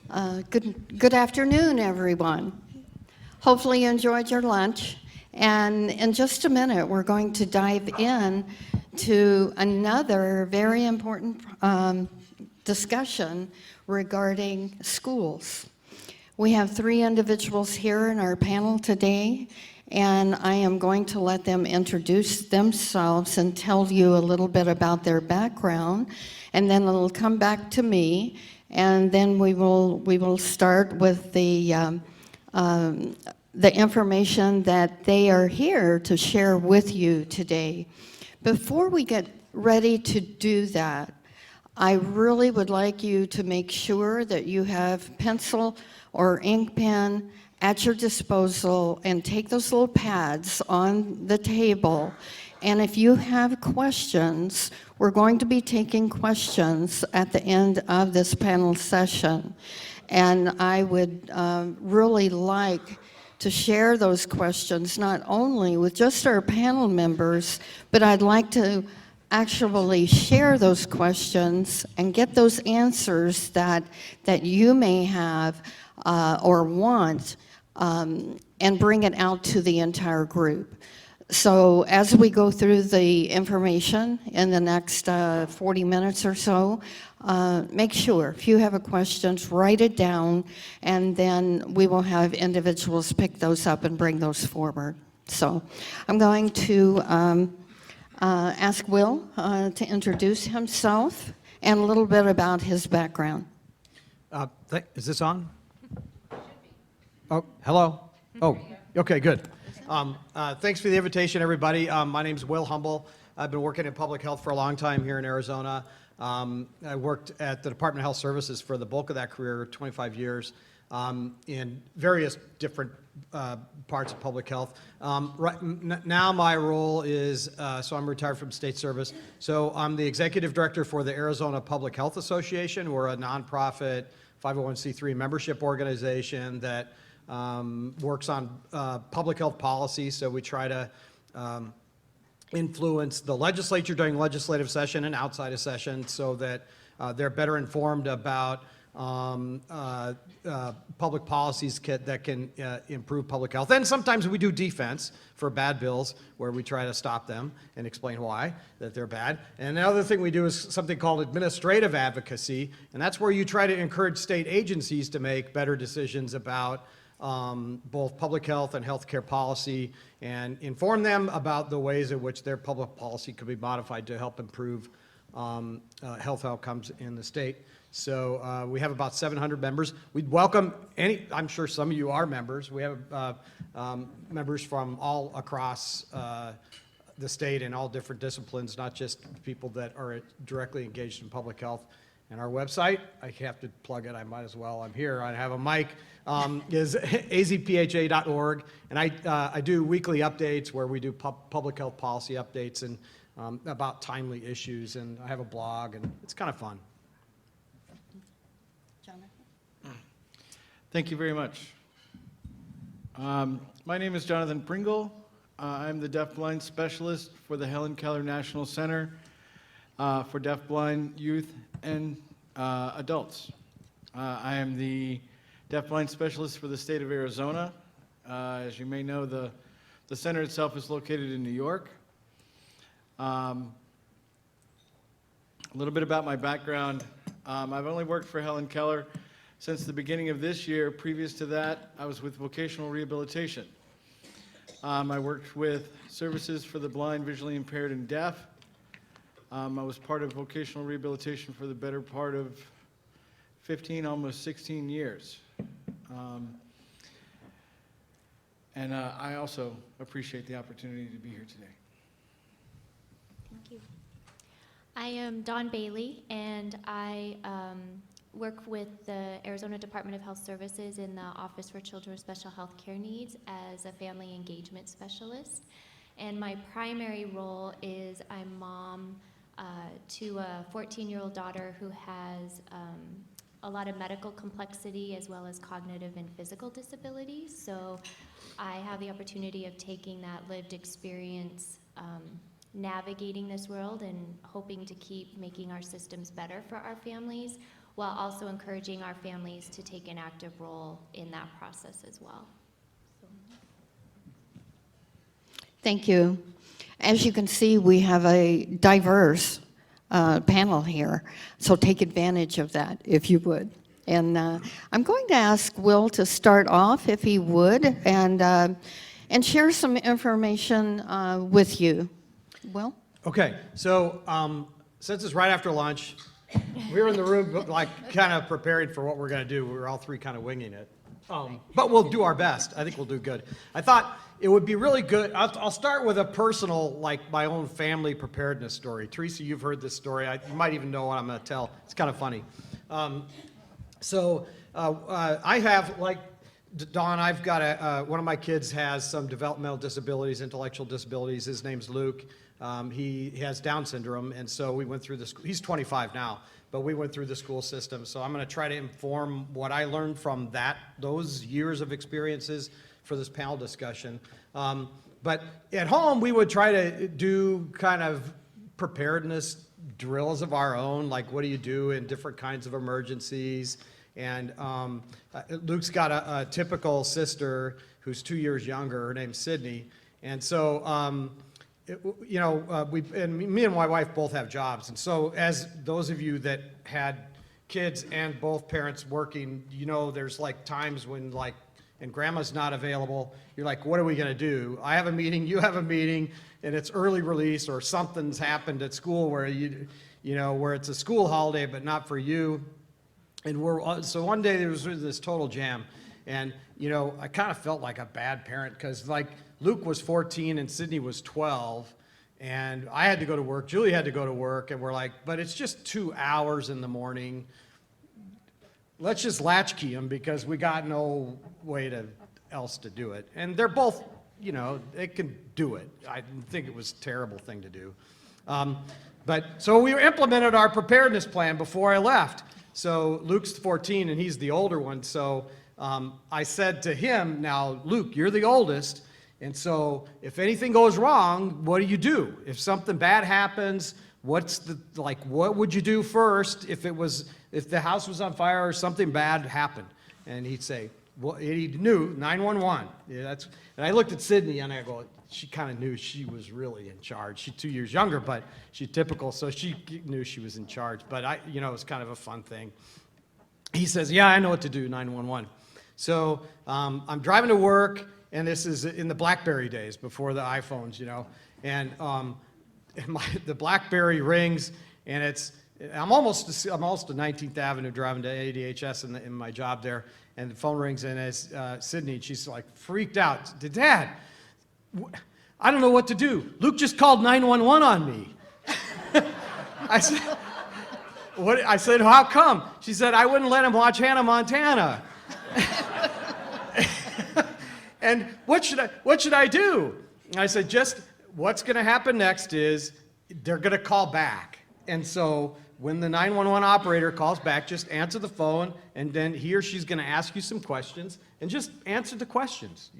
Good afternoon, everyone. Hopefully you enjoyed your lunch. And in just a minute, we're going to dive in to another very important discussion regarding schools. We have 3 individuals here in our panel today, and I am going to let them introduce themselves and tell you a little bit about their background, and then it'll come back to me, and then we will start with the information that they are here to share with you today. Before we get ready to do that, I really would like you to make sure that you have pencil or ink pen at your disposal and take those little pads on the table. And if you have questions, we're going to be taking questions at the end of this panel session. And I would really like to share those questions not only with just our panel members, but I'd like to actually share those questions and get those answers that you may have or want, and bring it out to the entire group. So as we go through the information in the next 40 minutes or so, make sure if you have a question, write it down, and then we will have individuals pick those up and bring those forward. So I'm going to ask Will to introduce himself and a little bit about his background. Is this on? Oh, hello? Oh, okay, good. Thanks for the invitation, everybody. My name's Will Humble. I've been working in public health for a long time here in Arizona. I worked at the Department of Health Services for the bulk of that career, 25 years, in various different parts of public health. Now my role is, so I'm retired from state service, so I'm the executive director for the Arizona Public Health Association. We're a nonprofit 501c3 membership organization that works on public health policy, so we try to influence the legislature during legislative session and outside of session so that they're better informed about public policies that can improve public health. And sometimes we do defense for bad bills where we try to stop them and explain why, that they're bad. And the other thing we do is something called administrative advocacy, and that's where you try to encourage state agencies to make better decisions about both public health and healthcare policy and inform them about the ways in which their public policy could be modified to help improve health outcomes in the state. So we have about 700 members. We'd welcome I'm sure some of you are members. We have members from all across the state in all different disciplines, not just people that are directly engaged in public health. And our website, I have to plug it, I might as well, I'm here, I have a mic, is azpha.org. And I do weekly updates where we do public health policy updates and about timely issues. And I have a blog, and it's kind of fun. Jonathan? Thank you very much. My name is Jonathan Pringle. I'm the deafblind specialist for the Helen Keller National Center for deafblind youth and adults. I am the deafblind specialist for the state of Arizona. As you may know, the center itself is located in New York. A little bit about my background. I've only worked for Helen Keller since the beginning of this year. Previous to that, I was with vocational rehabilitation. I worked with services for the blind, visually impaired, and deaf. I was part of vocational rehabilitation for the better part of 15, almost 16 years. And I also appreciate the opportunity to be here today. Thank you. I am Dawn Bailey, and I work with the Arizona Department of Health Services in the Office for Children with Special Health Care Needs as a family engagement specialist. And my primary role is I'm mom to a 14-year-old daughter who has a lot of medical complexity as well as cognitive and physical disabilities. So I have the opportunity of taking that lived experience, navigating this world and hoping to keep making our systems better for our families while also encouraging our families to take an active role in that process as well. Thank you. As you can see, we have a diverse panel here, so take advantage of that if you would. And I'm going to ask Will to start off, if he would, and share some information with you. Will? Okay, so since it's right after lunch, we were in the room like kind of preparing for what we're going to do. We were all three kind of winging it. But we'll do our best. I think we'll do good. I thought it would be really good. I'll start with a personal, like my own family preparedness story. Teresa, you've heard this story. You might even know what I'm going to tell. It's kind of funny. I have, like Dawn, I've got one of my kids has some developmental disabilities, intellectual disabilities. His name's Luke. He has Down syndrome, and so we went through this. He's 25 now, but we went through the school system. So I'm going to try to inform what I learned from those years of experiences for this panel discussion. But at home, we would try to do kind of preparedness drills of our own, like what do you do in different kinds of emergencies. And Luke's got a typical sister who's 2 years younger. Her name's Sydney. And so, me and my wife both have jobs. And so as those of you that had kids and both parents working, there's like times when and grandma's not available, you're like, what are we going to do? I have a meeting, you have a meeting, and it's early release or something's happened at school where where it's a school holiday but not for you. And so one day there was this total jam, and I kind of felt like a bad parent because Luke was 14 and Sydney was 12, and I had to go to work, Julie had to go to work, and we're like, but it's just 2 hours in the morning. Let's just latchkey them because we got no way else to do it. And they're both, they can do it. I didn't think it was a terrible thing to do. So we implemented our preparedness plan before I left. So Luke's 14 and he's the older one. So I said to him, now, Luke, you're the oldest. And so if anything goes wrong, what do? If something bad happens, what would you do first if the house was on fire or something bad happened? And he'd say, well, he knew 911. Yeah, and I looked at Sydney and I go, she kind of knew she was really in charge. She's 2 years younger, but she's typical, so she knew she was in charge. But it was kind of a fun thing. He says, yeah, I know what to do, 911. So I'm driving to work, and this is in the BlackBerry days before the iPhones, and the BlackBerry rings, and I'm almost to 19th Avenue driving to ADHS in my job there, and the phone rings, and it's Sydney, and she's like freaked out. Dad, I don't know what to do. Luke just called 911 on me. I said, what? I said, how come? She said, I wouldn't let him watch Hannah Montana. And what should I do? And I said, what's going to happen next is they're going to call back. And so when the 911 operator calls back, just answer the phone, and then he or she's going to ask you some questions, and just answer the questions,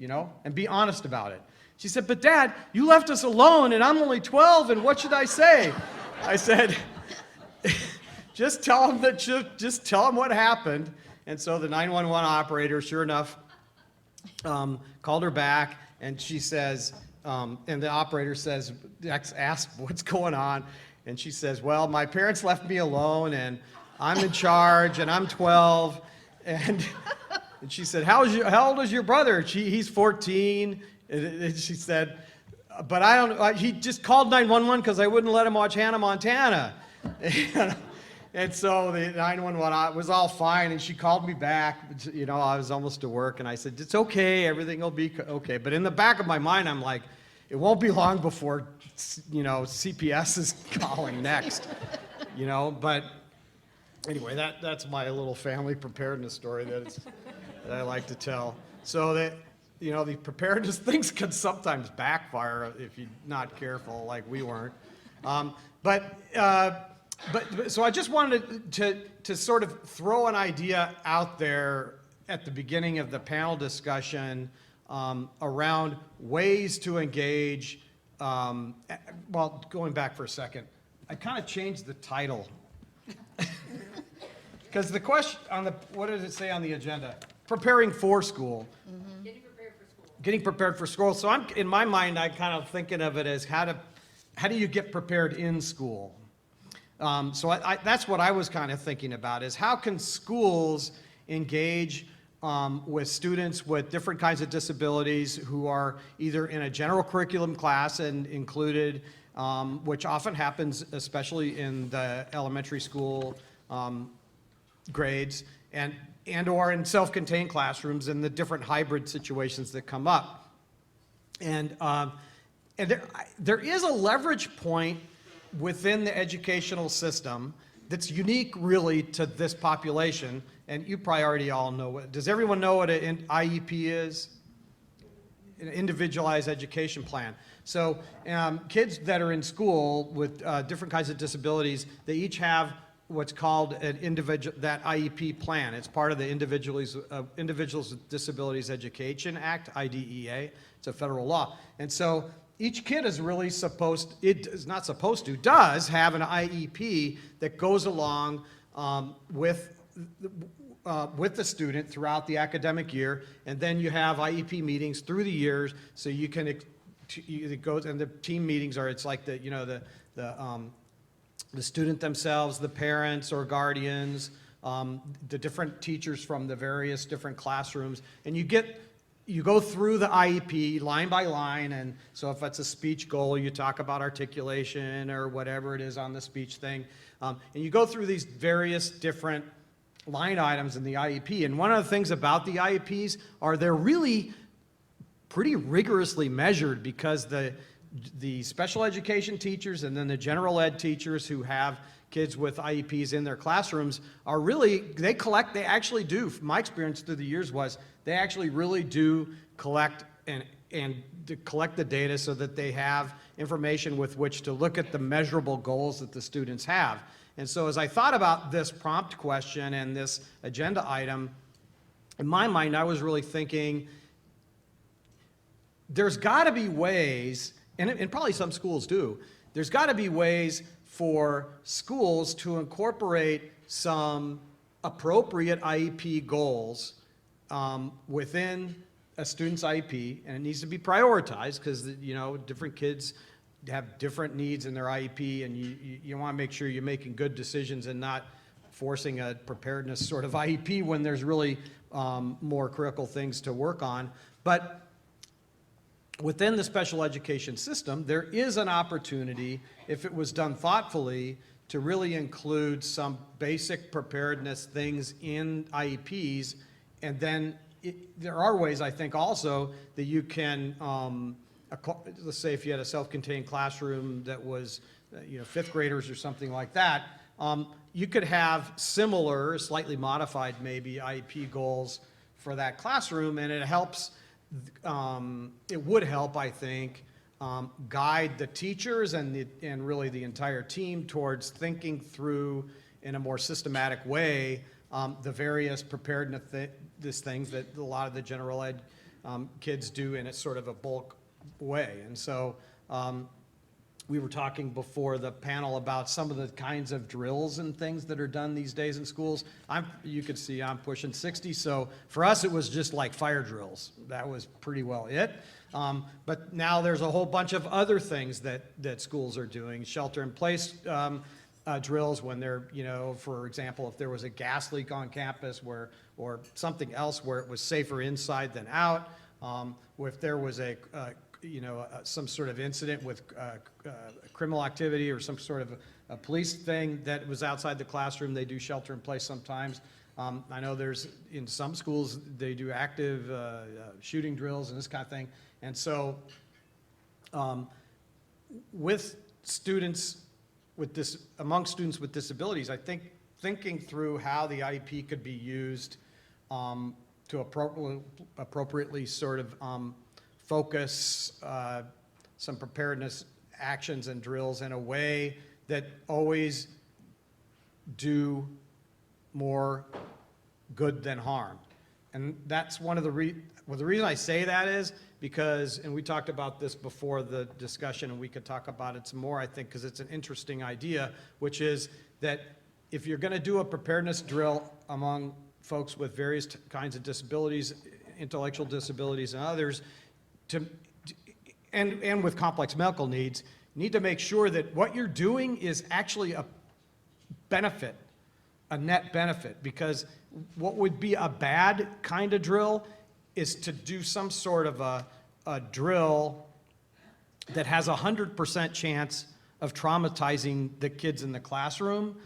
and be honest about it. She said, but Dad, you left us alone, and I'm only 12, and what should I say? I said, just tell them what happened. And so the 911 operator, sure enough, called her back, and she says, and the operator says, asked what's going on, and she says, well, my parents left me alone, and I'm in charge, and I'm 12, and she said, how old is your brother? He's 14, and she said, but he just called 911 because I wouldn't let him watch Hannah Montana. And so the 911 was all fine, and she called me back. I was almost to work, and I said, it's okay, everything will be okay. But in the back of my mind, I'm like, it won't be long before, CPS is calling next, But anyway, that's my little family preparedness story that I like to tell. So that, the preparedness things can sometimes backfire if you're not careful, like we weren't. So I just wanted to sort of throw an idea out there at the beginning of the panel discussion around ways to engage. Well, going back for a second, I kind of changed the title. because the question on the, what does it say on the agenda? Preparing for school. Getting prepared for school. So I'm, in my mind, I kind of thinking of it as how do you get prepared in school? So that's what I was kind of thinking about, is how can schools engage with students with different kinds of disabilities who are either in a general curriculum class and included, which often happens especially in the elementary school grades, and or in self-contained classrooms and the different hybrid situations that come up. And there is a leverage point within the educational system that's unique really to this population, and you probably already all know what. Does everyone know what an IEP is? An individualized education plan. So kids that are in school with different kinds of disabilities, they each have what's called an that IEP plan. It's part of the Individuals with Disabilities Education Act, IDEA. It's a federal law. And so each kid is really does have an IEP that goes along with the student throughout the academic year, and then you have IEP meetings through the years, so you can, it goes, and the team meetings are, it's like the, you know, the student themselves, the parents or guardians, the different teachers from the various different classrooms, and you go through the IEP line by line, and so if it's a speech goal, you talk about articulation or whatever it is on the speech thing, and you go through these various different line items in the IEP. And one of the things about the IEPs are they're really pretty rigorously measured, because the special education teachers and then the general ed teachers who have kids with IEPs in their classrooms are really, they actually do, my experience through the years was, they actually really do collect collect the data so that they have information with which to look at the measurable goals that the students have. And so as I thought about this prompt question and this agenda item, in my mind, I was really thinking, there's got to be ways, and probably some schools do, there's got to be ways for schools to incorporate some appropriate IEP goals within a student's IEP, and it needs to be prioritized, because, you know, different kids have different needs in their IEP, and you want to make sure you're making good decisions and not forcing a preparedness sort of IEP when there's really more critical things to work on. But within the special education system, there is an opportunity, if it was done thoughtfully, to really include some basic preparedness things in IEPs. And then there are ways, I think, also that you can, let's say if you had a self-contained classroom that was, you know, fifth graders or something like that, you could have similar, slightly modified maybe IEP goals for that classroom, and it helps, it would help, I think, guide the teachers and really the entire team towards thinking through in a more systematic way the various preparedness things that a lot of the general ed kids do in a sort of a bulk way. And so we were talking before the panel about some of the kinds of drills and things that are done these days in schools. You could see I'm pushing 60, so for us it was just like fire drills. That was pretty well it. But now there's a whole bunch of other things that schools are doing. Shelter-in-place drills when they're, you know, for example, if there was a gas leak on campus or something else where it was safer inside than out, or if there was some sort of incident with criminal activity or some sort of a police thing that was outside the classroom, they do shelter in place sometimes. I know there's, in some schools, they do active shooting drills and this kind of thing. And so with students among students with disabilities, I think thinking through how the IEP could be used to appropriately sort of focus some preparedness actions and drills in a way that always do more good than harm. And that's one of the reason I say that is because, and we talked about this before the discussion, and we could talk about it some more, I think, because it's an interesting idea, which is that if you're going to do a preparedness drill among folks with various kinds of disabilities, intellectual disabilities and others, and with complex medical needs, you need to make sure that what you're doing is actually a benefit, a net benefit, because what would be a bad kind of drill is to do some sort of a drill that has a 100% chance of traumatizing the kids in the classroom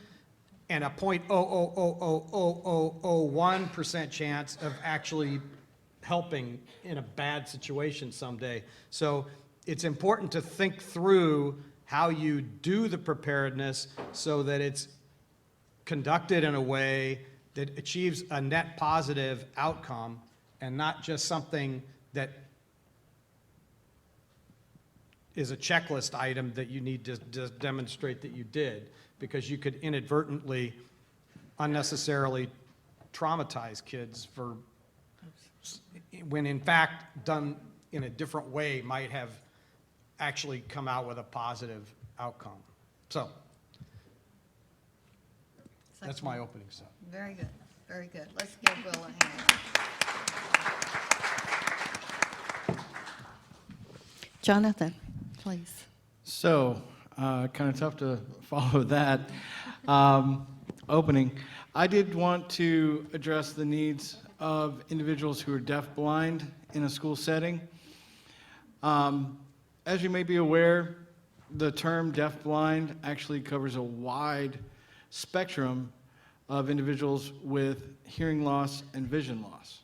and a 0.0000001% chance of actually helping in a bad situation someday. So it's important to think through how you do the preparedness so that it's conducted in a way that achieves a net positive outcome and not just something that is a checklist item that you need to demonstrate that you did, because you could inadvertently, unnecessarily traumatize kids for, when in fact done in a different way might have actually come out with a positive outcome. So that's my opening stuff. Very good, very good. Let's give Will a hand. Jonathan, please. So, kind of tough to follow that opening. I did want to address the needs of individuals who are deaf-blind in a school setting. As you may be aware, the term deaf-blind actually covers a wide spectrum of individuals with hearing loss and vision loss.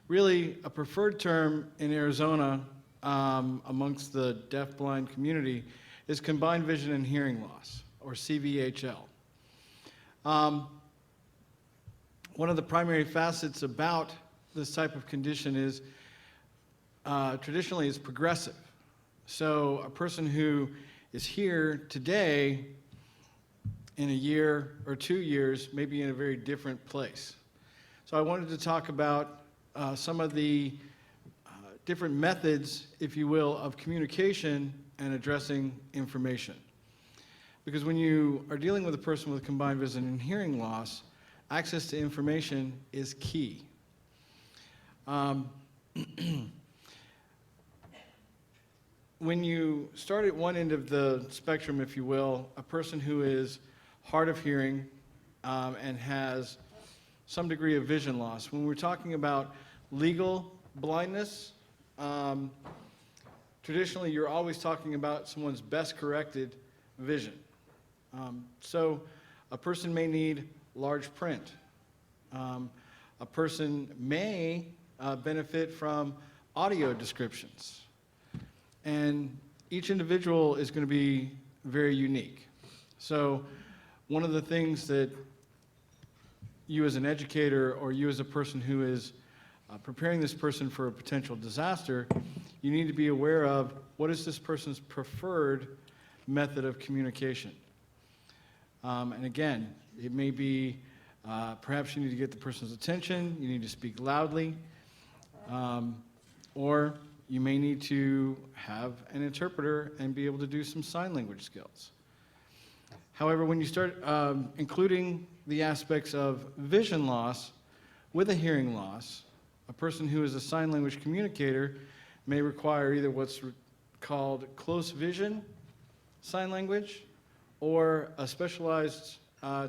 Really, a preferred term in Arizona amongst the deaf-blind community is combined vision and hearing loss, or CVHL. One of the primary facets about this type of condition is traditionally it's progressive. So a person who is here today, in a year or 2 years, may be in a very different place. So I wanted to talk about some of the different methods, if you will, of communication and addressing information. Because when you are dealing with a person with combined vision and hearing loss, access to information is key. When you start at one end of the spectrum, if you will, a person who is hard of hearing and has some degree of vision loss, when we're talking about legal blindness, traditionally you're always talking about someone's best corrected vision. So a person may need large print. A person may benefit from audio descriptions. And each individual is going to be very unique. So one of the things that you as an educator or you as a person who is preparing this person for a potential disaster, you need to be aware of what is this person's preferred method of communication. And again, it may be perhaps you need to get the person's attention, you need to speak loudly, or you may need to have an interpreter and be able to do some sign language skills. However, when you start including the aspects of vision loss with a hearing loss, a person who is a sign language communicator may require either what's called close vision sign language or a specialized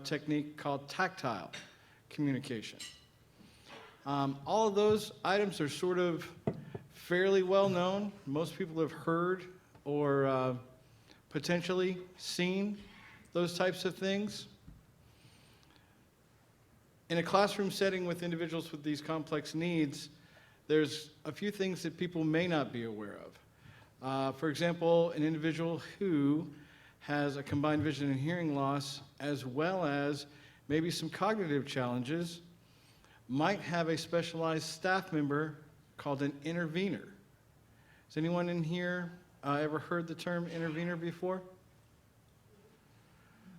technique called tactile communication. All of those items are sort of fairly well known. Most people have heard or potentially seen those types of things. In a classroom setting with individuals with these complex needs, there's a few things that people may not be aware of. For example, an individual who has a combined vision and hearing loss, as well as maybe some cognitive challenges, might have a specialized staff member called an intervener. Has anyone in here ever heard the term intervener before?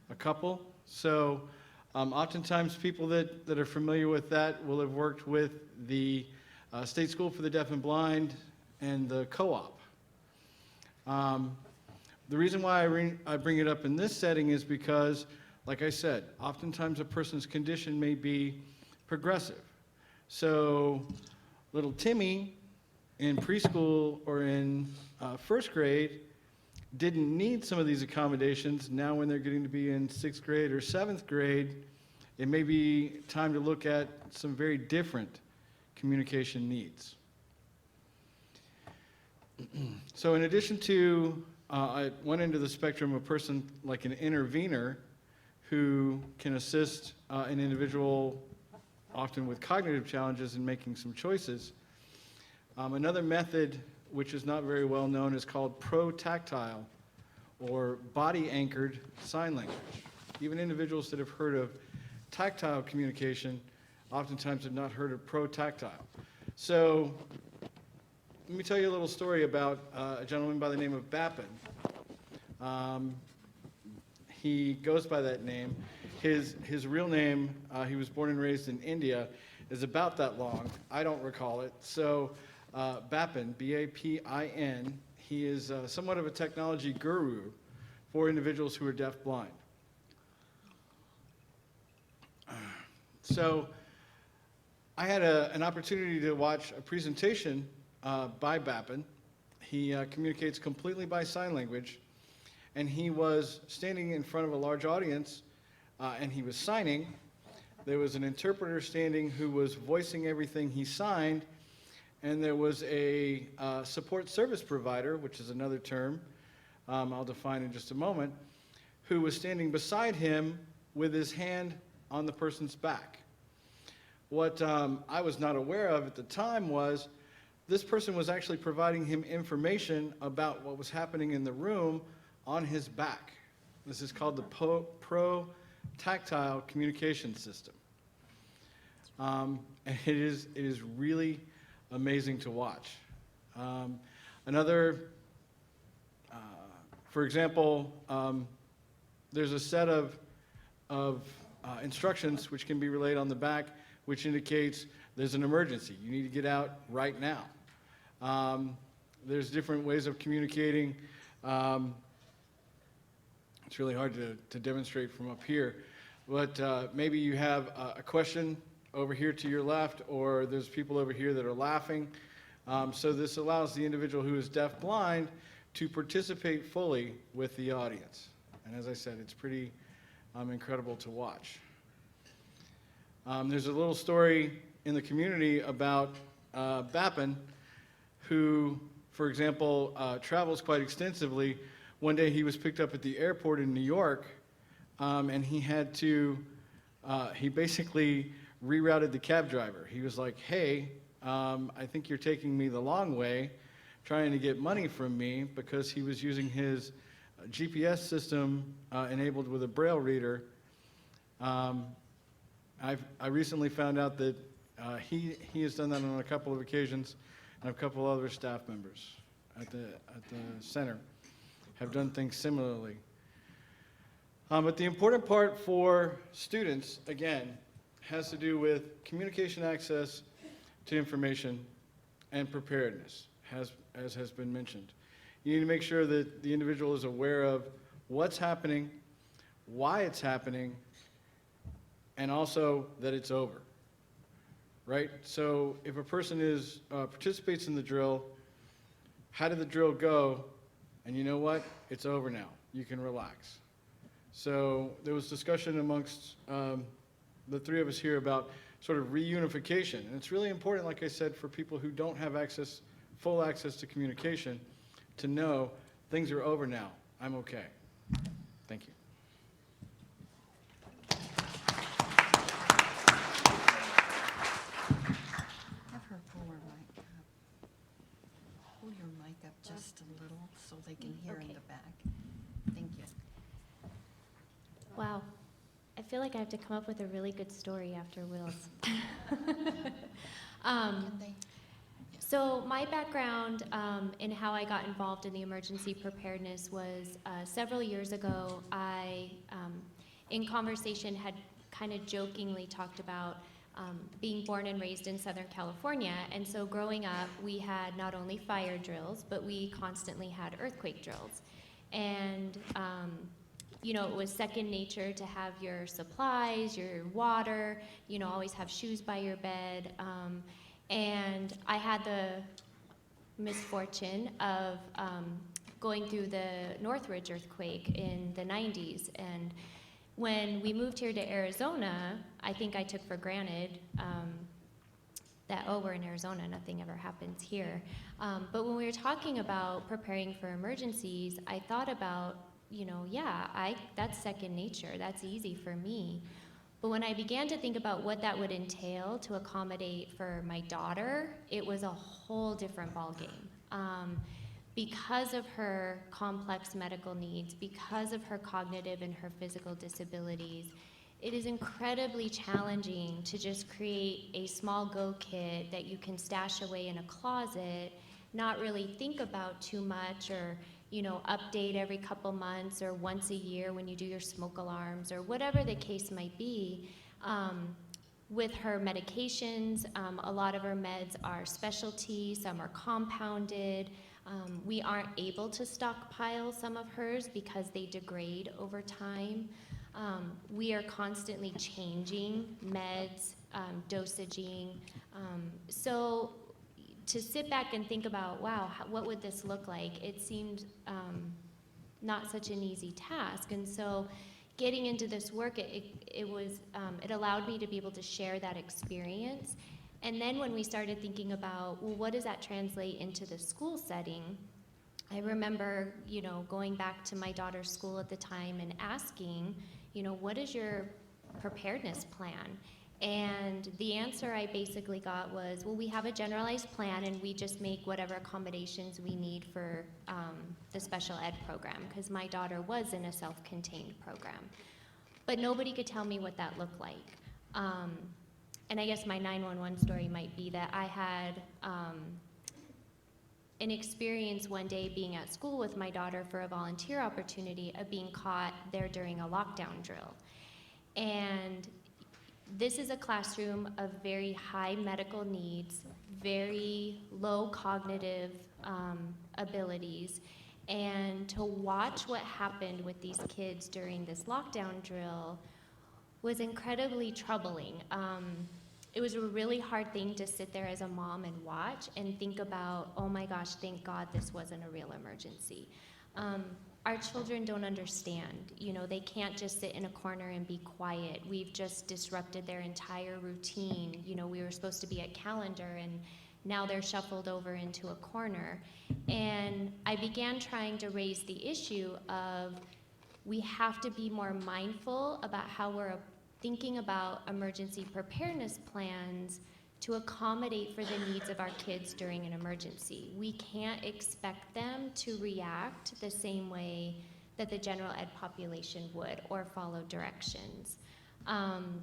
A couple? So oftentimes people that are familiar with that will have worked with the State School for the Deaf and Blind and the co-op. The reason why I bring it up in this setting is because like I said, oftentimes a person's condition may be progressive. So little Timmy in preschool or in first grade didn't need some of these accommodations. Now when they're getting to be in 6th grade or 7th grade, it may be time to look at some very different communication needs. So in addition to, at one end of the spectrum, a person like an intervener who can assist an individual often with cognitive challenges in making some choices. Another method which is not very well known is called pro-tactile or body-anchored sign language. Even individuals that have heard of tactile communication oftentimes have not heard of pro-tactile. So let me tell you a little story about a gentleman by the name of Bappin. He goes by that name. His real name, he was born and raised in India, is about that long. I don't recall it. So Bappin, B-A-P-I-N, he is somewhat of a technology guru for individuals who are deaf-blind. So I had an opportunity to watch a presentation by Bappin. He communicates completely by sign language, and he was standing in front of a large audience, and he was signing. There was an interpreter standing who was voicing everything he signed, and there was a support service provider, which is another term I'll define in just a moment, who was standing beside him with his hand on the person's back. What I was not aware of at the time was this person was actually providing him information about what was happening in the room on his back. This is called the pro-tactile communication system. And it is really amazing to watch. For example, there's a set of instructions which can be relayed on the back, which indicates there's an emergency. You need to get out right now. There's different ways of communicating. It's really hard to demonstrate from up here, but maybe you have a question over here to your left, or there's people over here that are laughing. So this allows the individual who is deaf-blind to participate fully with the audience. And as I said, it's pretty incredible to watch. There's a little story in the community about Bappin, who, for example, travels quite extensively. One day he was picked up at the airport in New York, and he basically rerouted the cab driver. He was like, hey, I think you're taking me the long way, trying to get money from me, because he was using his GPS system enabled with a Braille reader. I recently found out that he has done that on a couple of occasions, and a couple other staff members at the center have done things similarly. But the important part for students, again, has to do with communication access to information and preparedness, as has been mentioned. You need to make sure that the individual is aware of what's happening, why it's happening, and also that it's over, right? So if a person participates in the drill, how did the drill go? And you know what? It's over now. You can relax. So there was discussion amongst the three of us here about sort of reunification. And it's really important, like I said, for people who don't have full access to communication, to know things are over now. I'm okay. Thank you. Have her pull her mic up. Pull your mic up just a little so they can hear in Okay. the back. Thank you. Wow. I feel like I have to come up with a really good story after Will's. So my background in how I got involved in the emergency preparedness was several years ago. I, in conversation, had kind of jokingly talked about being born and raised in Southern California. And so growing up, we had not only fire drills, but we constantly had earthquake drills. And you know, it was second nature to have your supplies, your water, you know, always have shoes by your bed. And I had the misfortune of going through the Northridge earthquake in the 90s. And when we moved here to Arizona, I think I took for granted that, oh, we're in Arizona, nothing ever happens here. But when we were talking about preparing for emergencies, I thought about, you know, yeah, that's second nature, that's easy for me. But when I began to think about what that would entail to accommodate for my daughter, it was a whole different ballgame. Because of her complex medical needs, because of her cognitive and her physical disabilities, it is incredibly challenging to just create a small go kit that you can stash away in a closet, not really think about too much, or, you know, update every couple months or once a year when you do your smoke alarms or whatever the case might be. With her medications, a lot of her meds are specialty, some are compounded. We aren't able to stockpile some of hers because they degrade over time. We are constantly changing meds, dosaging. So to sit back and think about, wow, what would this look like? It seemed not such an easy task. And so getting into this work, it allowed me to be able to share that experience. And then when we started thinking about, well, what does that translate into the school setting? I remember, you know, going back to my daughter's school at the time and asking, you know, what is your preparedness plan? And the answer I basically got was, well, we have a generalized plan and we just make whatever accommodations we need for the special ed program, because my daughter was in a self-contained program. But nobody could tell me what that looked like. And I guess my 911 story might be that I had an experience one day being at school with my daughter for a volunteer opportunity of being caught there during a lockdown drill. And this is a classroom of very high medical needs, very low cognitive abilities, and to watch what happened with these kids during this lockdown drill was incredibly troubling. It was a really hard thing to sit there as a mom and watch and think about, oh my gosh, thank God this wasn't a real emergency. Our children don't understand. You know, they can't just sit in a corner and be quiet. We've just disrupted their entire routine. You know, we were supposed to be at calendar and now they're shuffled over into a corner. And I began trying to raise the issue of we have to be more mindful about how we're thinking about emergency preparedness plans to accommodate for the needs of our kids during an emergency. We can't expect them to react the same way that the general ed population would or follow directions. And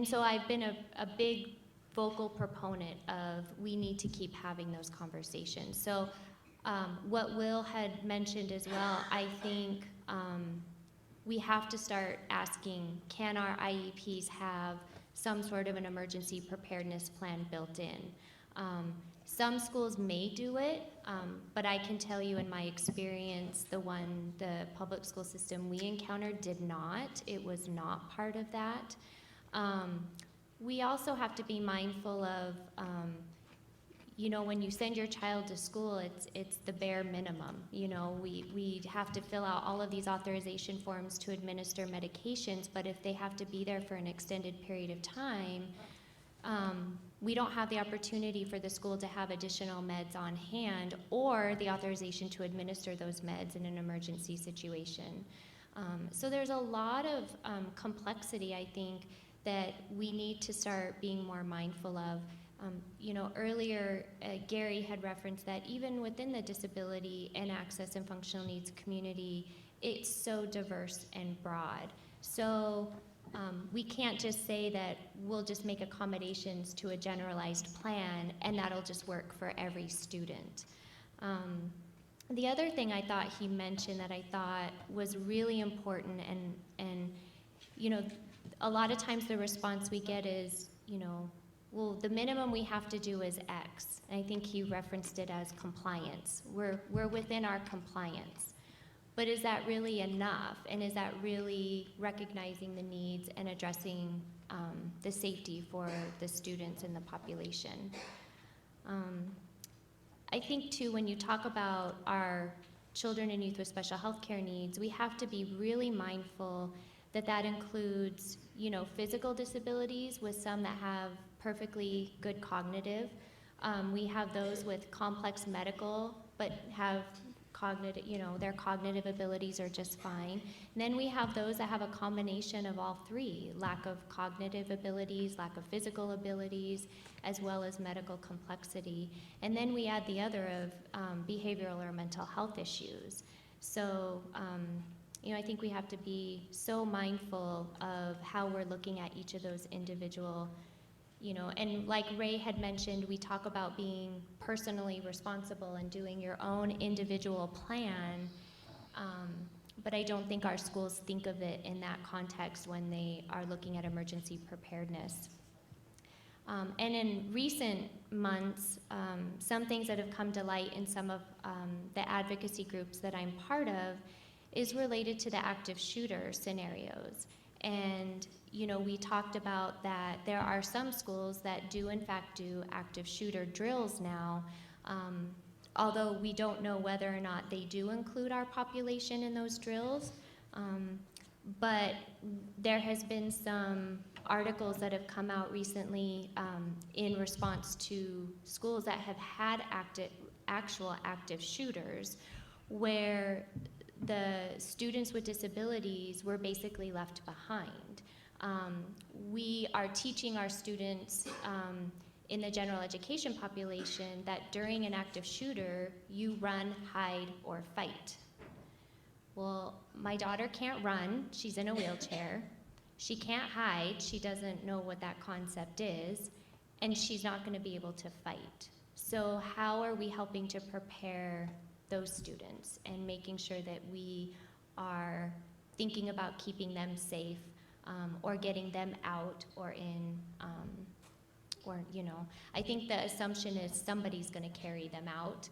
so I've been a big vocal proponent of we need to keep having those conversations. So what Will had mentioned as well, I think we have to start asking, can our IEPs have some sort of an emergency preparedness plan built in? Some schools may do it, but I can tell you in my experience, the public school system we encountered did not. It was not part of that. We also have to be mindful of, you know, when you send your child to school, it's the bare minimum. You know, we have to fill out all of these authorization forms to administer medications, but if they have to be there for an extended period of time, we don't have the opportunity for the school to have additional meds on hand or the authorization to administer those meds in an emergency situation. So there's a lot of complexity, I think, that we need to start being more mindful of. You know, earlier Gary had referenced that even within the disability and access and functional needs community, it's so diverse and broad. So we can't just say that we'll just make accommodations to a generalized plan and that'll just work for every student. The other thing I thought he mentioned that I thought was really important, and you know, a lot of times the response we get is, you know, well, the minimum we have to do is X. And I think he referenced it as compliance. We're within our compliance. But is that really enough? And is that really recognizing the needs and addressing the safety for the students in the population? I think too, when you talk about our children and youth with special health care needs, we have to be really mindful that that includes, you know, physical disabilities with some that have perfectly good cognitive. We have those with complex medical, but have cognitive, you know, their cognitive abilities are just fine. And then we have those that have a combination of all three: lack of cognitive abilities, lack of physical abilities, as well as medical complexity. And then we add the other of behavioral or mental health issues. So, you know, I think we have to be so mindful of how we're looking at each of those individual, you know, and like Ray had mentioned, we talk about being personally responsible and doing your own individual plan, but I don't think our schools think of it in that context when they are looking at emergency preparedness. And in recent months, some things that have come to light in some of the advocacy groups that I'm part of is related to the active shooter scenarios. And, you know, we talked about that there are some schools that do in fact do active shooter drills now, although we don't know whether or not they do include our population in those drills. But there has been some articles that have come out recently in response to schools that have had actual active shooters, where the students with disabilities were basically left behind. We are teaching our students in the general education population that during an active shooter, you run, hide, or fight. Well, my daughter can't run, she's in a wheelchair. She can't hide, she doesn't know what that concept is, and she's not gonna be able to fight. So how are we helping to prepare those students and making sure that we are thinking about keeping them safe, or getting them out or in, or, you know, I think the assumption is somebody's gonna carry them out,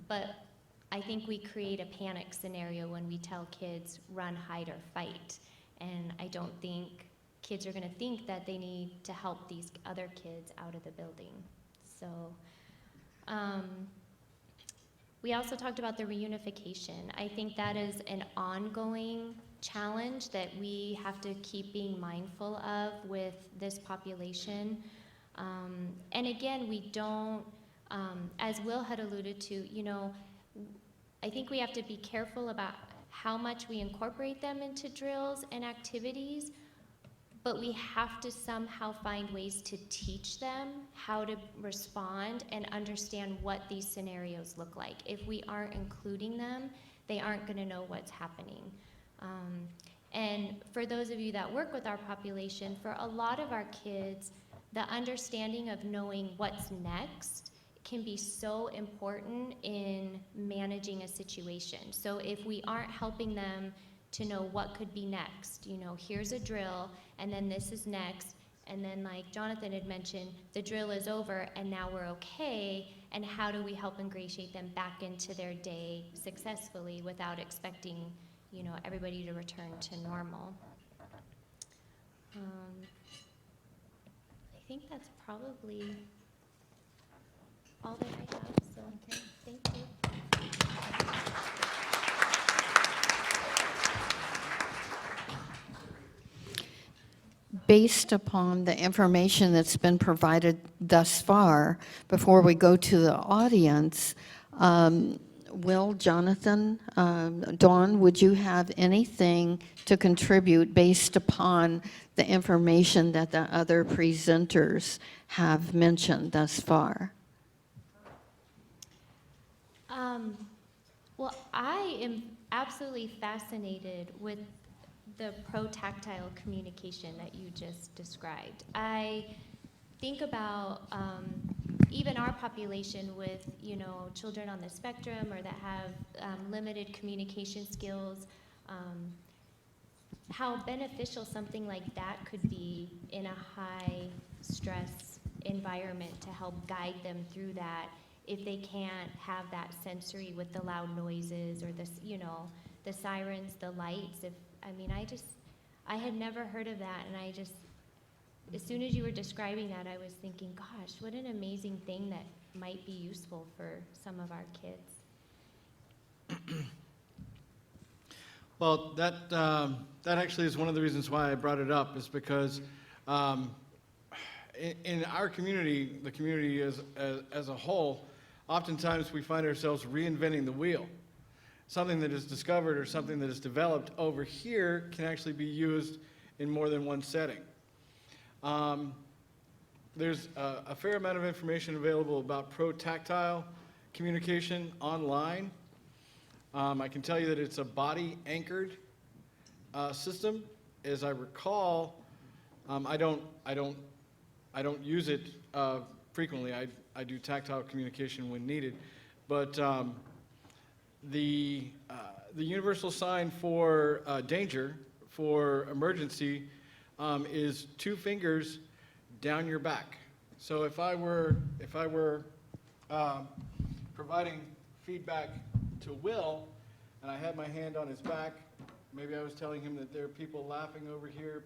but I think we create a panic scenario when we tell kids run, hide, or fight. And I don't think kids are gonna think that they need to help these other kids out of the building. So, we also talked about the reunification. I think that is an ongoing challenge that we have to keep being mindful of with this population. And again, we don't, as Will had alluded to, you know, I think we have to be careful about how much we incorporate them into drills and activities, but we have to somehow find ways to teach them how to respond and understand what these scenarios look like. If we aren't including them, they aren't gonna know what's happening. And for those of you that work with our population, for a lot of our kids, the understanding of knowing what's next can be so important in managing a situation. So if we aren't helping them to know what could be next, you know, here's a drill, and then this is next, and then like Jonathan had mentioned, the drill is over and now we're okay, and how do we help ingratiate them back into their day successfully without expecting, you know, everybody to return to normal. I think that's probably all that I have, so thank you. Based upon the information that's been provided thus far, before we go to the audience, Will, Jonathan, Dawn, would you have anything to contribute based upon the information that the other presenters have mentioned thus far? Well, I am absolutely fascinated with the pro-tactile communication that you just described. I think about even our population with, you know, children on the spectrum or that have limited communication skills, how beneficial something like that could be in a high stress environment to help guide them through that if they can't have that sensory with the loud noises or the, the sirens, the lights. I had never heard of that, and as soon as you were describing that, I was thinking, gosh, what an amazing thing that might be useful for some of our kids. Well, that actually is one of the reasons why I brought it up, is because in our community, the community as a whole, oftentimes we find ourselves reinventing the wheel. Something that is discovered or something that is developed over here can actually be used in more than one setting. There's a fair amount of information available about pro-tactile communication online. I can tell you that it's a body-anchored system. As I recall, I don't use it frequently. I do tactile communication when needed, but the universal sign for danger, for emergency, is 2 fingers down your back. So if I were providing feedback to Will, and I had my hand on his back, maybe I was telling him that there are people laughing over here,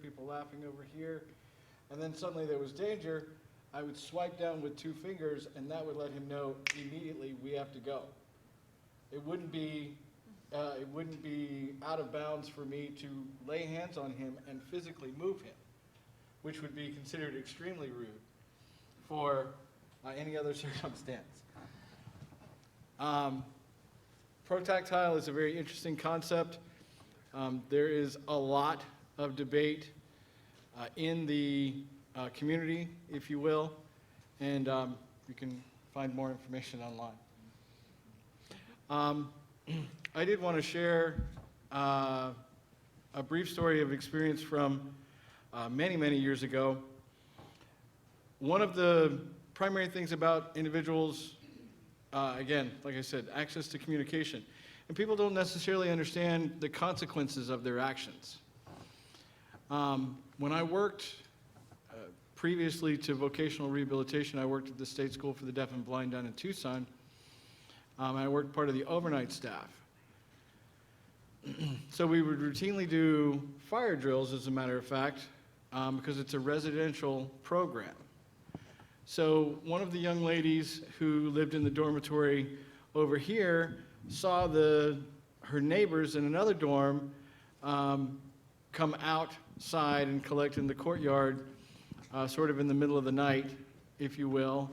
and then suddenly there was danger, I would swipe down with 2 fingers, and that would let him know immediately we have to go. It wouldn't be out of bounds for me to lay hands on him and physically move him, which would be considered extremely rude for any other circumstance. Pro-tactile is a very interesting concept. There is a lot of debate in the community, if you will, and you can find more information online. I did want to share a brief story of experience from many, many years ago. One of the primary things about individuals, again, like I said, access to communication. And people don't necessarily understand the consequences of their actions. When I worked previously to vocational rehabilitation, I worked at the State School for the Deaf and Blind down in Tucson. I worked part of the overnight staff. So we would routinely do fire drills, as a matter of fact, because it's a residential program. So one of the young ladies who lived in the dormitory over here saw her neighbors in another dorm come outside and collect in the courtyard, sort of in the middle of the night, if you will.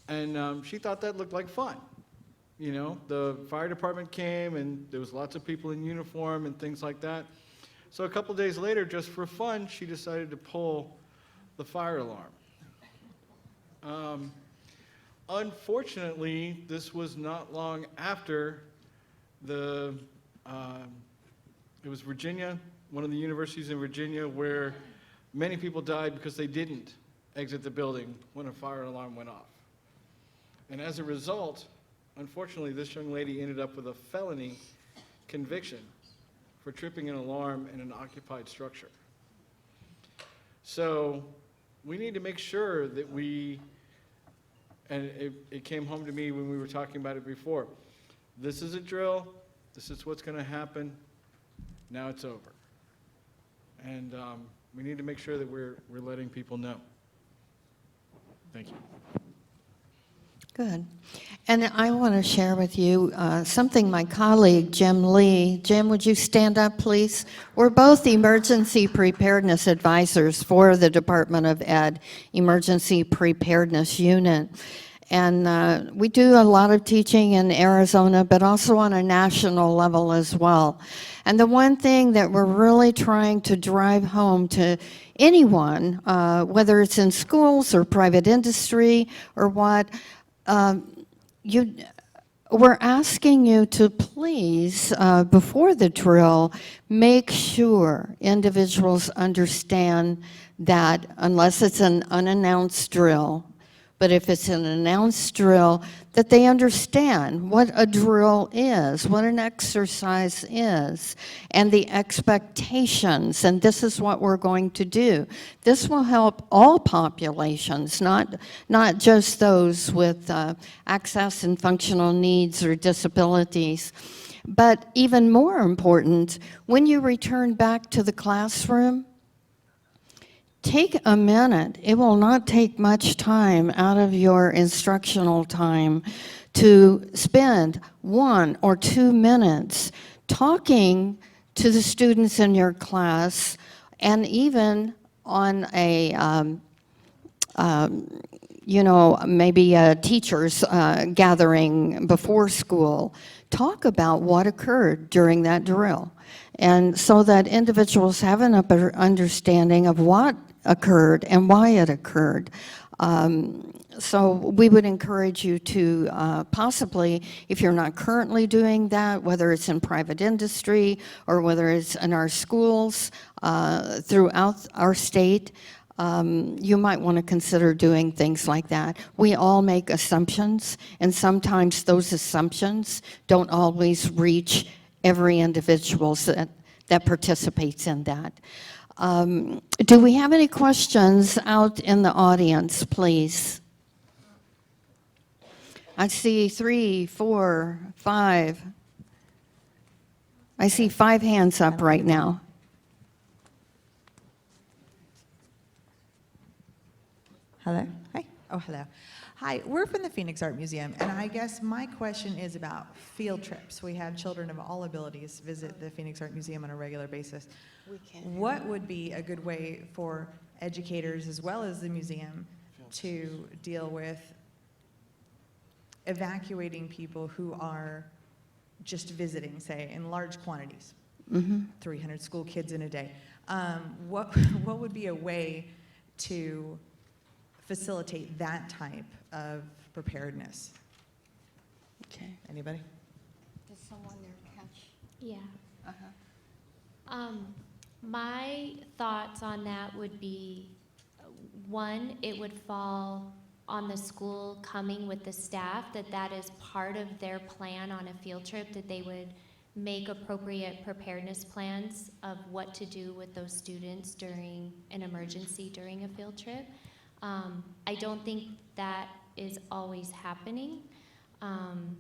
And she thought that looked like fun. You know, the fire department came and there was lots of people in uniform and things like that. So a couple days later, just for fun, she decided to pull the fire alarm. Unfortunately, this was not long after it was Virginia, one of the universities in Virginia, where many people died because they didn't exit the building when a fire alarm went off. And as a result, unfortunately, this young lady ended up with a felony conviction for tripping an alarm in an occupied structure. So we need to make sure that and it came home to me when we were talking about it before. This is a drill. This is what's going to happen. Now it's over. And we need to make sure that we're letting people know. Thank you. Good. And I want to share with you something my colleague, Jim Lee. Jim, would you stand up, please? We're both emergency preparedness advisors for the Department of Ed Emergency Preparedness Unit. And we do a lot of teaching in Arizona, but also on a national level as well. And the one thing that we're really trying to drive home to anyone, whether it's in schools or private industry or what, we're asking you to please, before the drill, make sure individuals understand that unless it's an unannounced drill, But if it's an announced drill, that they understand what a drill is, what an exercise is, and the expectations, and this is what we're going to do. This will help all populations, not just those with access and functional needs or disabilities. But even more important, when you return back to the classroom, take a minute. It will not take much time out of your instructional time to spend 1 or 2 minutes talking to the students in your class, and even on a maybe a teacher's gathering before school, talk about what occurred during that drill. And so that individuals have an understanding of what occurred and why it occurred. So we would encourage you to possibly, if you're not currently doing that, whether it's in private industry or whether it's in our schools throughout our state, you might want to consider doing things like that. We all make assumptions, and sometimes those assumptions don't always reach every individual that participates in that. Do we have any questions out in the audience, please? I see 3, 4, 5. I see 5 hands up right now. Hello? Hi. Oh, hello. Hi, we're from the Phoenix Art Museum, and I guess my question is about field trips. We have children of all abilities visit the Phoenix Art Museum on a regular basis. What would be a good way for educators as well as the museum to deal with evacuating people who are just visiting, say, in large quantities? 300 school kids in a day. What would be a way to facilitate that type of preparedness? Okay. Anybody? Does someone there catch? Yeah. My thoughts on that would be, one, it would fall on the school coming with the staff, that is part of their plan on a field trip, that they would make appropriate preparedness plans of what to do with those students during an emergency during a field trip. I don't think that is always happening. And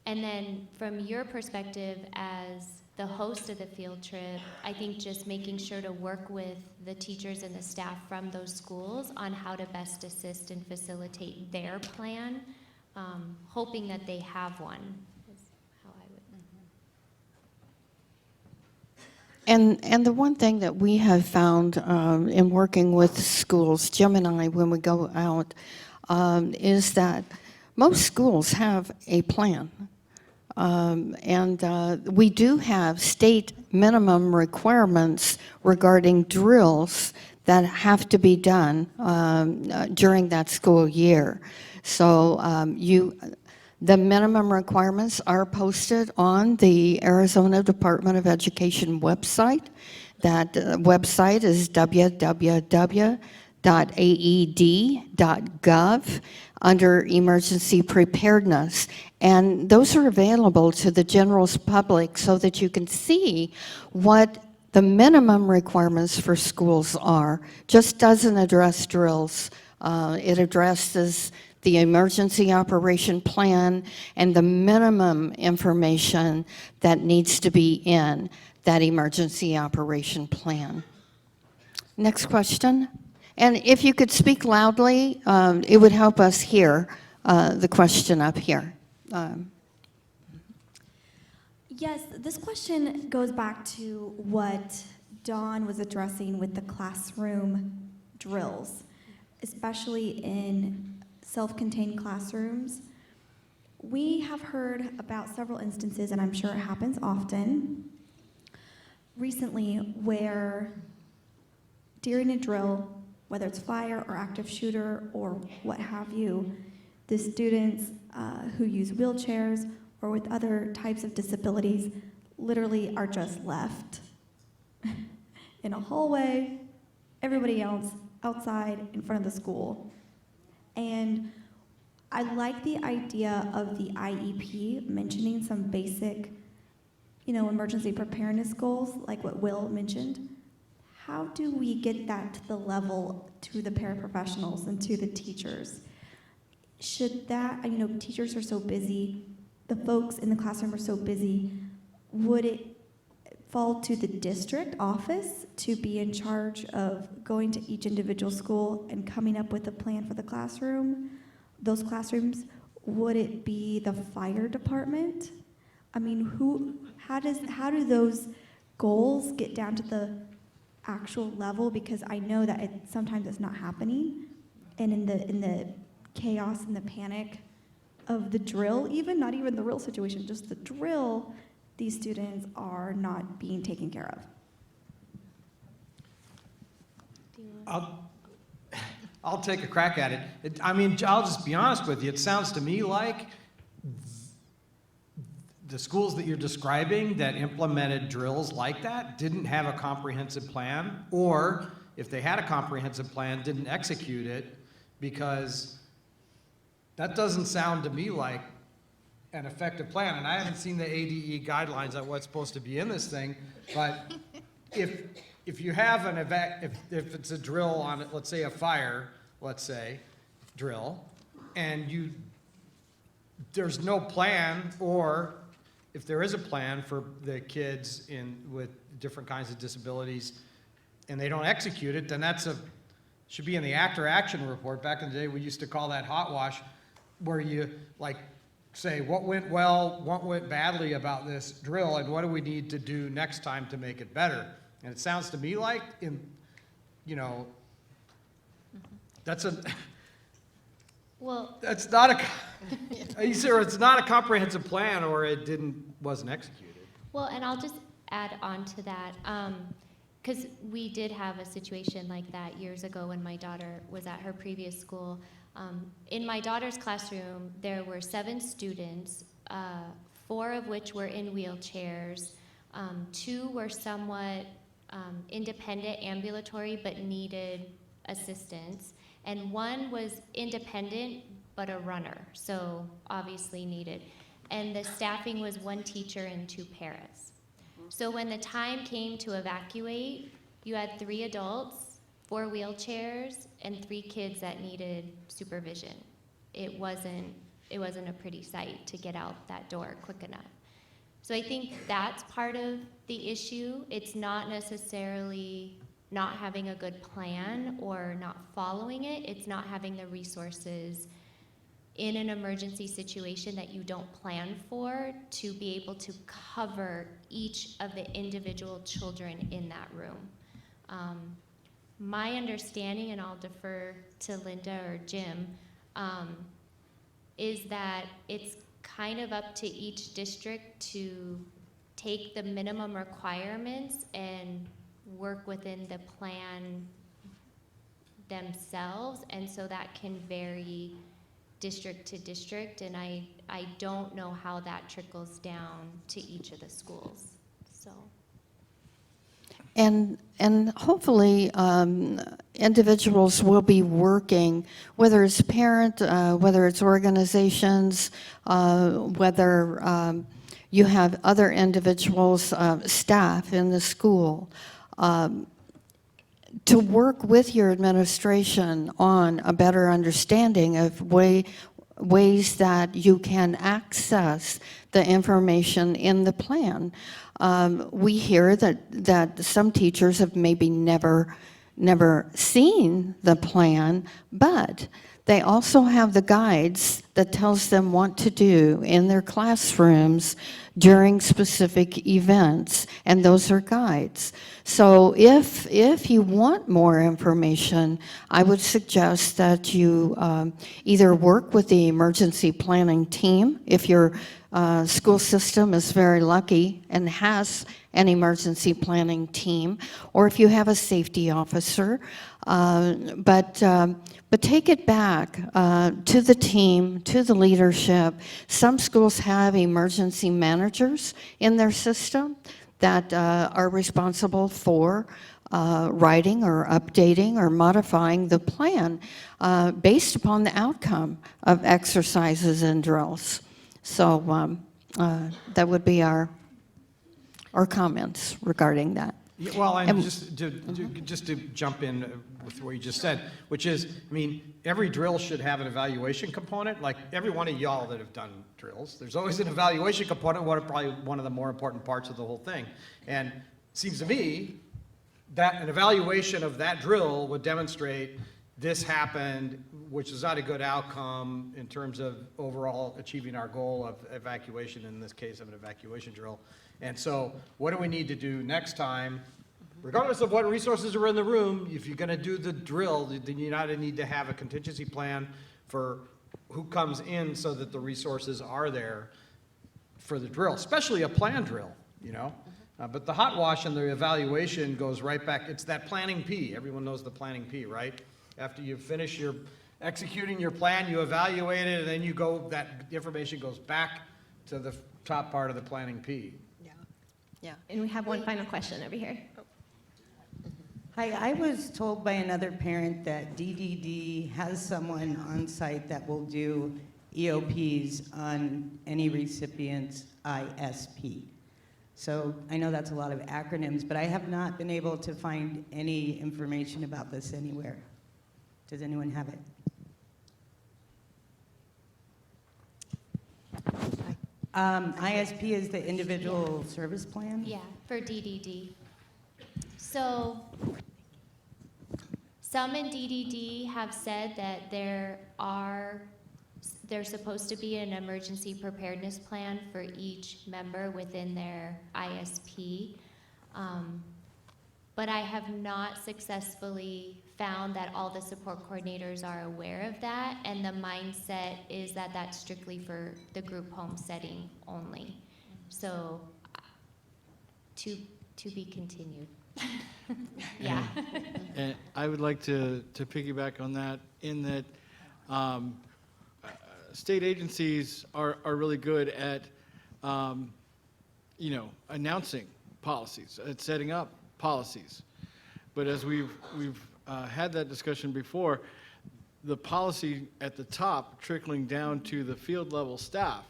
then from your perspective as the host of the field trip, I think just making sure to work with the teachers and the staff from those schools on how to best assist and facilitate their plan, hoping that they have one, is how I would. And the one thing that we have found in working with schools, Jim and I, when we go out, is that most schools have a plan. And we do have state minimum requirements regarding drills that have to be done during that school year. So the minimum requirements are posted on the Arizona Department of Education website. That website is www.aed.gov under Emergency Preparedness. And those are available to the general public so that you can see what the minimum requirements for schools are. Just doesn't address drills. It addresses the emergency operation plan and the minimum information that needs to be in that emergency operation plan. Next question. And if you could speak loudly, it would help us hear the question up here. Yes, this question goes back to what Dawn was addressing with the classroom drills, especially in self-contained classrooms. We have heard about several instances, and I'm sure it happens often, recently where during a drill, whether it's fire or active shooter or what have you, the students who use wheelchairs or with other types of disabilities literally are just left in a hallway, everybody else outside in front of the school. And I like the idea of the IEP mentioning some basic, emergency preparedness goals, like what Will mentioned. How do we get that to the level to the paraprofessionals and to the teachers? Should that, teachers are so busy, the folks in the classroom are so busy, would it fall to the district office to be in charge of going to each individual school and coming up with a plan for the classroom, those classrooms? Would it be the fire department? I mean, how do those goals get down to the actual level? Because I know that sometimes it's not happening, and in the chaos and the panic of the drill, not even the real situation, just the drill, these students are not being taken care of. I'll take a crack at it. I'll just be honest with you. It sounds to me like the schools that you're describing that implemented drills like that didn't have a comprehensive plan, or if they had a comprehensive plan, didn't execute it, because that doesn't sound to me like an effective plan. And I haven't seen the ADE guidelines on what's supposed to be in this thing, but if you have an if it's a drill on, let's say a fire, drill, and there's no plan, or if there is a plan for the kids with different kinds of disabilities and they don't execute it, then should be in the act or action report. Back in the day, we used to call that hot wash, where you say what went well, what went badly about this drill, and what do we need to do next time to make it better. And it sounds to me like that's not either it's not a comprehensive plan, or it wasn't executed. Well, and I'll just add on to that, because we did have a situation like that years ago when my daughter was at her previous school. In my daughter's classroom, there were 7 students, 4 of which were in wheelchairs. 2 were somewhat independent, ambulatory, but needed assistance. And 1 was independent, but a runner, so obviously needed. And the staffing was 1 teacher and 2 paras. So when the time came to evacuate, you had 3 adults, 4 wheelchairs, and 3 kids that needed supervision. It wasn't a pretty sight to get out that door quick enough. So I think that's part of the issue. It's not necessarily not having a good plan or not following it. It's not having the resources in an emergency situation that you don't plan for to be able to cover each of the individual children in that room. My understanding, and I'll defer to Linda or Jim, is that it's kind of up to each district to take the minimum requirements and work within the plan themselves, and so that can vary district to district, and I don't know how that trickles down to each of the schools. So. And hopefully individuals will be working, whether it's parent, whether it's organizations, whether you have other individuals, staff in the school, to work with your administration on a better understanding of ways that you can access the information in the plan. We hear that some teachers have maybe never seen the plan, but they also have the guides that tells them what to do in their classrooms during specific events, and those are guides. So if you want more information, I would suggest that you either work with the emergency planning team, if your school system is very lucky and has an emergency planning team, or if you have a safety officer, but take it back to the team, to the leadership. Some schools have emergency managers in their system that are responsible for writing or updating or modifying the plan based upon the outcome of exercises and drills. So that would be our comments regarding that. Yeah, well, and And- just to jump in with what you just said, which is, I mean, every drill should have an evaluation component. Like every one of y'all that have done drills, there's always an evaluation component, probably one of the more important parts of the whole thing. And it seems to me that an evaluation of that drill would demonstrate this happened, which is not a good outcome in terms of overall achieving our goal of evacuation, in this case of an evacuation drill. And so what do we need to do next time? Regardless of what resources are in the room, if you're going to do the drill, then you need to have a contingency plan for who comes in so that the resources are there for the drill, especially a planned drill, you know? But the hot wash and the evaluation goes right back. It's that planning P. Everyone knows the planning P, right? After you finish executing your plan, you evaluate it, and then that information goes back to the top part of the planning P. Yeah. And we have one final question over here. Hi, I was told by another parent that DDD has someone on site that will do EOPs on any recipient's ISP. So I know that's a lot of acronyms, but I have not been able to find any information about this anywhere. Does anyone have it? ISP is the individual service plan? Yeah, for DDD. So some in DDD have said that there's supposed to be an emergency preparedness plan for each member within their ISP. But I have not successfully found that all the support coordinators are aware of that, and the mindset is that that's strictly for the group home setting only. So, to be continued. Yeah. And I would like to piggyback on that in that state agencies are really good at, announcing policies, at setting up policies. But as we've had that discussion before, the policy at the top trickling down to the field level staff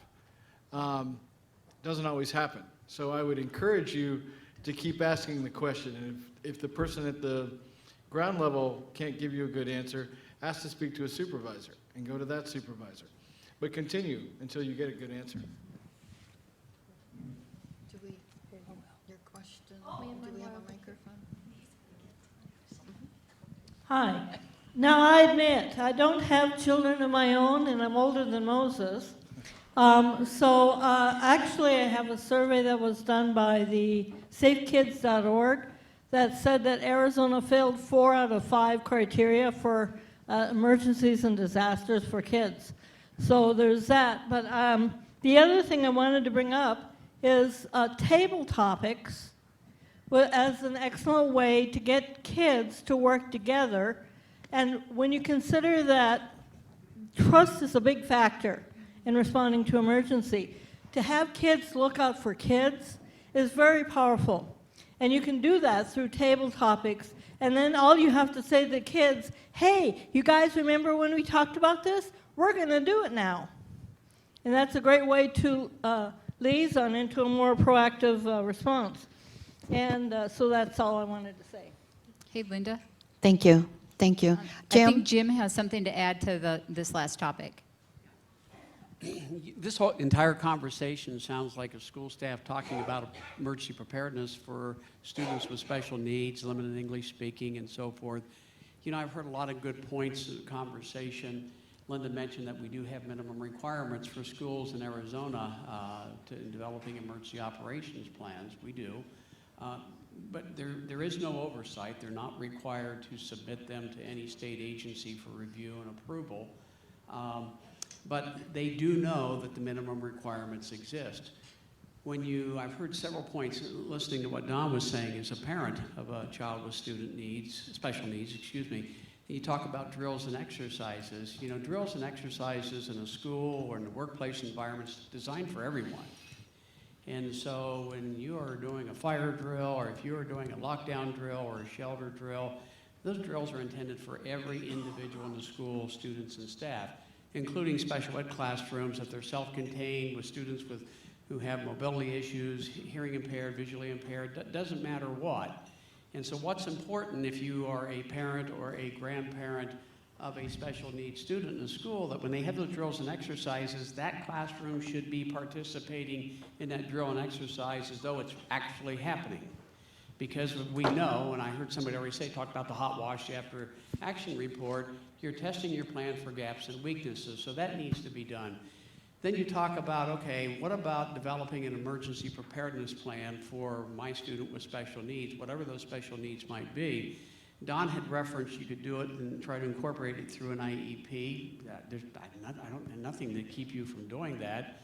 doesn't always happen. So I would encourage you to keep asking the question. And if the person at the ground level can't give you a good answer, ask to speak to a supervisor and go to that supervisor. But continue until you get a good answer. Do we, your question, do we have a microphone? Hi. Now, I admit, I don't have children of my own, and I'm older than Moses. Actually, I have a survey that was done by the safekids.org that said that Arizona failed 4 out of 5 criteria for emergencies and disasters for kids. So there's that. But the other thing I wanted to bring up is table topics as an excellent way to get kids to work together. And when you consider that trust is a big factor in responding to emergency, to have kids look out for kids is very powerful. And you can do that through table topics. And then all you have to say to the kids, hey, you guys remember when we talked about this? We're going to do it now. And that's a great way to liaison into a more proactive response. And so that's all I wanted to say. Hey, Linda. Thank you. Thank you. I Jim? think Jim has something to add to this last topic. This whole entire conversation sounds like a school staff talking about emergency preparedness for students with special needs, limited English speaking, and so forth. You know, I've heard a lot of good points in the conversation. Linda mentioned that we do have minimum requirements for schools in Arizona in developing emergency operations plans. We do. But there is no oversight. They're not required to submit them to any state agency for review and approval. But they do know that the minimum requirements exist. I've heard several points listening to what Don was saying as a parent of a child with special needs, you talk about drills and exercises. You know, drills and exercises in a school or in a workplace environment is designed for everyone. And so when you are doing a fire drill, or if you are doing a lockdown drill or a shelter drill, those drills are intended for every individual in the school, students and staff, including special ed classrooms if they're self-contained with students who have mobility issues, hearing impaired, visually impaired, doesn't matter what. And so what's important if you are a parent or a grandparent of a special needs student in a school, that when they have those drills and exercises, that classroom should be participating in that drill and exercise as though it's actually happening. Because we know, and I heard somebody already talk about the hot wash after action report, you're testing your plan for gaps and weaknesses, so that needs to be done. Then you talk about, okay, what about developing an emergency preparedness plan for my student with special needs, whatever those special needs might be. Don had referenced you could do it and try to incorporate it through an IEP. Nothing to keep you from doing that.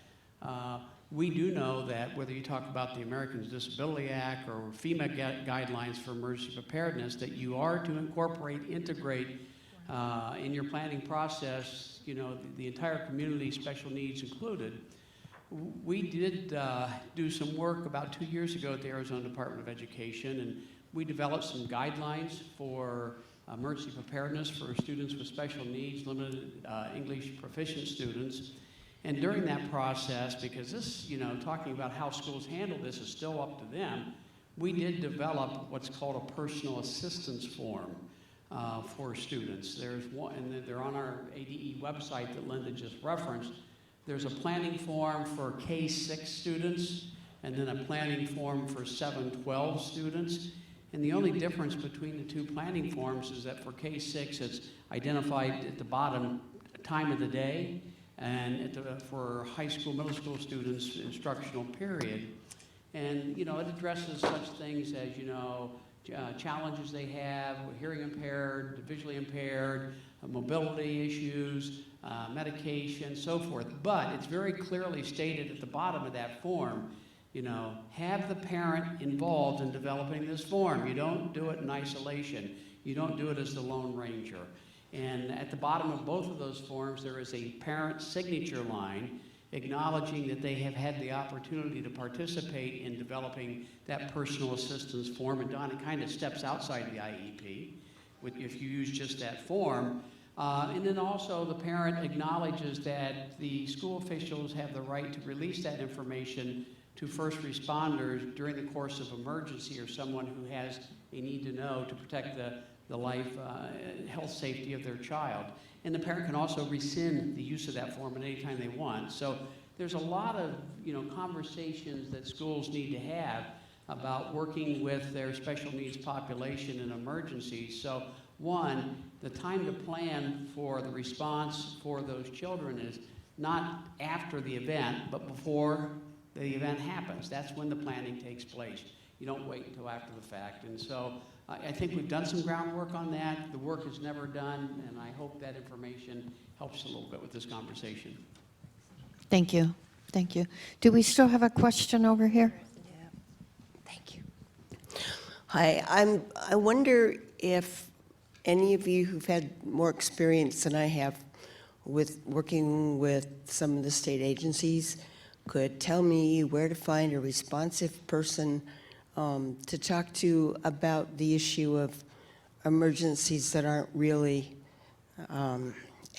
We do know that whether you talk about the Americans with Disability Act or FEMA guidelines for emergency preparedness, that you are to integrate in your planning process, you know, the entire community, special needs included. We did do some work about 2 years ago at the Arizona Department of Education, and we developed some guidelines for emergency preparedness for students with special needs, limited English proficient students. And during that process, because this, you know, talking about how schools handle this is still up to them, we did develop what's called a personal assistance form for students. There's one, and they're on our ADE website that Linda just referenced. There's a planning form for K-6 students, and then a planning form for 7-12 students. And the only difference between the two planning forms is that for K-6, it's identified at the bottom time of the day, and for high school, middle school students, instructional period. And, you know, it addresses such things as, you know, challenges they have, hearing impaired, visually impaired, mobility issues, medication, so forth. But it's very clearly stated at the bottom of that form, you know, have the parent involved in developing this form. You don't do it in isolation. You don't do it as the Lone Ranger. And at the bottom of both of those forms, there is a parent signature line acknowledging that they have had the opportunity to participate in developing that personal assistance form. And Don, it kind of steps outside the IEP if you use just that form. And then also the parent acknowledges that the school officials have the right to release that information to first responders during the course of emergency or someone who has a need to know to protect the life, health, safety of their child. And the parent can also rescind the use of that form at any time they want. So there's a lot of, you know, conversations that schools need to have about working with their special needs population in emergencies. So one, the time to plan for the response for those children is not after the event, but before the event happens. That's when the planning takes place. You don't wait until after the fact. And so I think we've done some groundwork on that. The work is never done, and I hope that information helps a little bit with this conversation. Thank you. Thank you. Do we still have a question over here? Thank you. Hi, I wonder if any of you who've had more experience than I have with working with some of the state agencies could tell me where to find a responsive person to talk to about the issue of emergencies that aren't really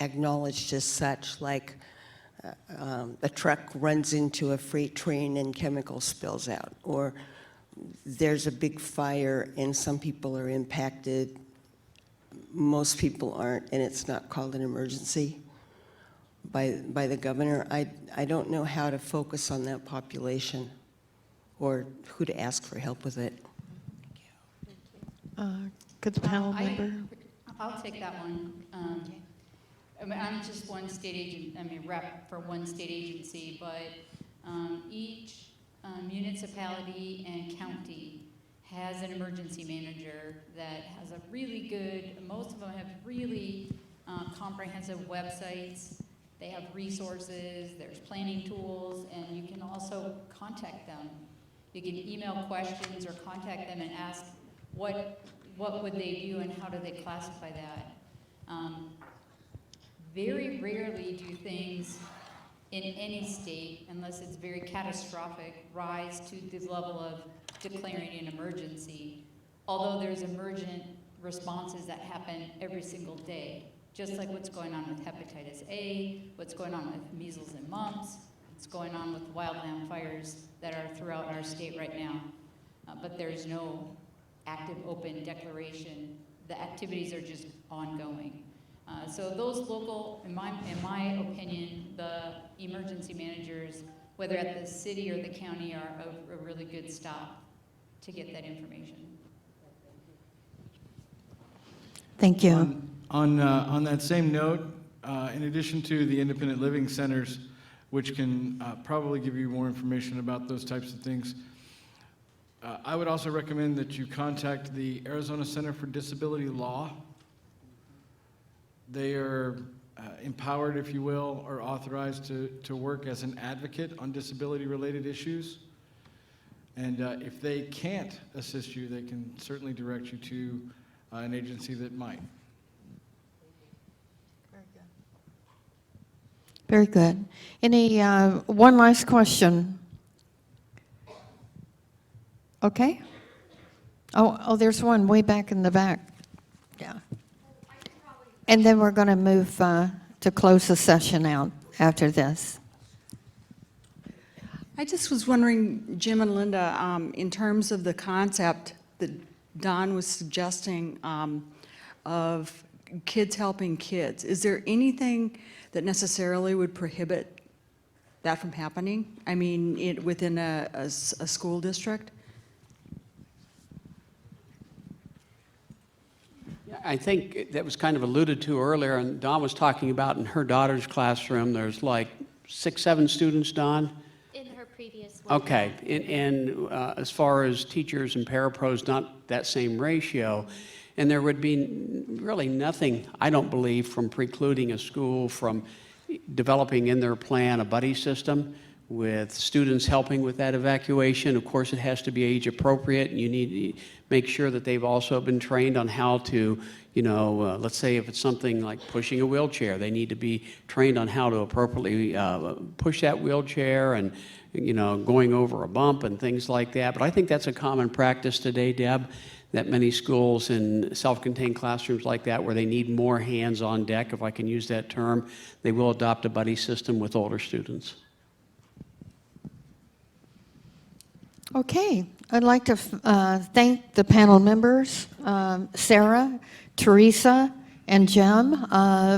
acknowledged as such, like a truck runs into a freight train and chemical spills out, or there's a big fire and some people are impacted, most people aren't, and it's not called an emergency by the governor. I don't know how to focus on that population or who to ask for help with it. Could the panel member? I'll take that one. I mean, I'm just one state agent, rep for one state agency, but each municipality and county has an emergency manager that has a really good, most of them have really comprehensive websites. They have resources, there's planning tools, and you can also contact them. You can email questions or contact them and ask what would they do and how do they classify that. Very rarely do things in any state, unless it's very catastrophic, rise to the level of declaring an emergency, although there's emergent responses that happen every single day, just like what's going on with hepatitis A, what's going on with measles and mumps, what's going on with wildland fires that are throughout our state right now. But there's no active open declaration. The activities are just ongoing. So those local, in my opinion, the emergency managers, whether at the city or the county, are a really good stop to get that information. Thank you. On that same note, in addition to the independent living centers, which can probably give you more information about those types of things, I would also recommend that you contact the Arizona Center for Disability Law. They are empowered, if you will, or authorized to work as an advocate on disability-related issues. And if they can't assist you, they can certainly direct you to an agency that might. Very good. Any, one last question? Okay. Oh, there's one way back in the back. Yeah. And then we're going to move to close the session out after this. I just was wondering, Jim and Linda, in terms of the concept that Don was suggesting of kids helping kids, is there anything that necessarily would prohibit that from happening? I mean, within a school district? I think that was kind of alluded to earlier, and Dawn was talking about in her daughter's classroom, there's like 6, 7 students, Dawn? In her previous one. Okay, and as far as teachers and parapros, not that same ratio. And there would be really nothing, I don't believe, from precluding a school from developing in their plan a buddy system with students helping with that evacuation. Of course, it has to be age appropriate, and you need to make sure that they've also been trained on how to, you know, let's say if it's something like pushing a wheelchair, they need to be trained on how to appropriately push that wheelchair and, you know, going over a bump and things like that. But I think that's a common practice today, Deb, that many schools in self-contained classrooms like that, where they need more hands on deck, if I can use that term, they will adopt a buddy system with older students. Okay, I'd like to thank the panel members, Sarah, Teresa, and Jim,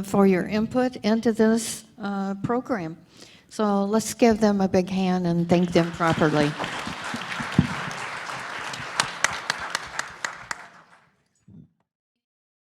for your input into this program. So let's give them a big hand and thank them properly.